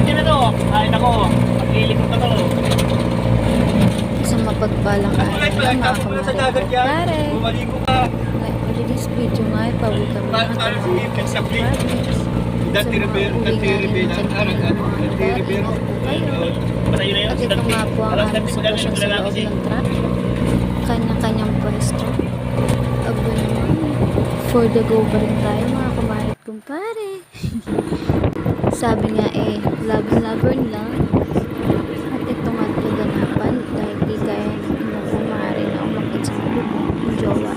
na to. Ay, nako. Paglilikot na to. Isang mapagpalang araw na mga kumarin. Pare, Bumaligo ka. this video nga ay pauwi kami ng Parang sa place. Dati Rivera, Patay na yun. At ito nga po ang aming sitwasyon sa loob ng truck. Kanya-kanyang pwesto. Aba naman, for the go pa rin tayo mga kumarit kumpare. Sabi nga love lang. At ito nga kaganapan dahil di kaya ng ilang kumare na umakit sa ng jowa.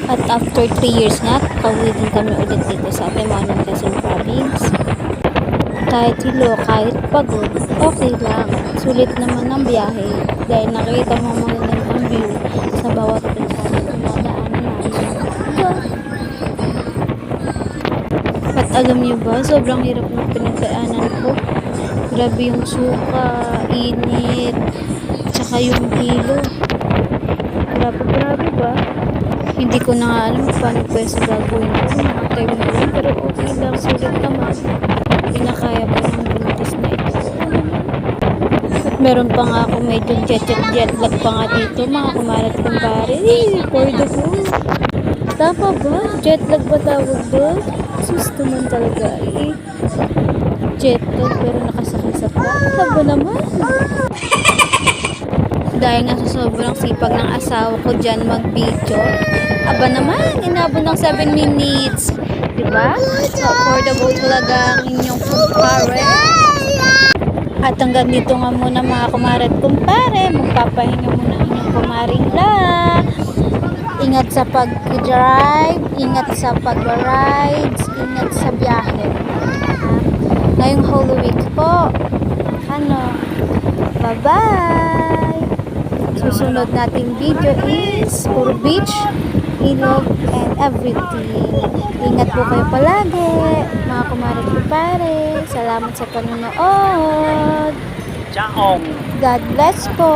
At after 3 years nga, pauwi din kami ulit dito sa Temonan, Quezon Province. Kahit hilo, kahit pagod, okay lang. Sulit naman ang biyahe dahil nakita mo muna ang view sa bawat pinagdaanan namin. At alam niyo ba, sobrang hirap ng pinagdaanan ko. Grabe yung suka, init, tsaka yung hilo. Grabe ba? Hindi ko na nga alam paano pwes gagawin ko mga time na yun, pero okay lang, sulit naman. Pinakaya pa ng buntis na ito. At meron pa nga ako medyo jet lag pa nga dito mga kumarat kumpare. For the go. Tama ba? Jet lag ba tawag doon? Susto man talaga jet lag pero nakasakay sa pa. Tama naman. Dahil nga sa sobrang sipag ng asawa ko dyan mag-video. Aba naman, inabot ng 7 minutes. Diba? So, for the go talaga ang inyong kumpare. At hanggang dito nga muna mga kumarat kumpare. Magpapahinga muna ang inyong kumaring la. Ingat sa pag-drive, ingat sa pag-rides, ingat sa biyahe. Ngayong Holy Week po. Bye-bye! Susunod nating video is puro beach, ilog, and everything. Ingat po kayo palagi, mga kumarat kumpare. Salamat sa panonood. Ciao! God bless po!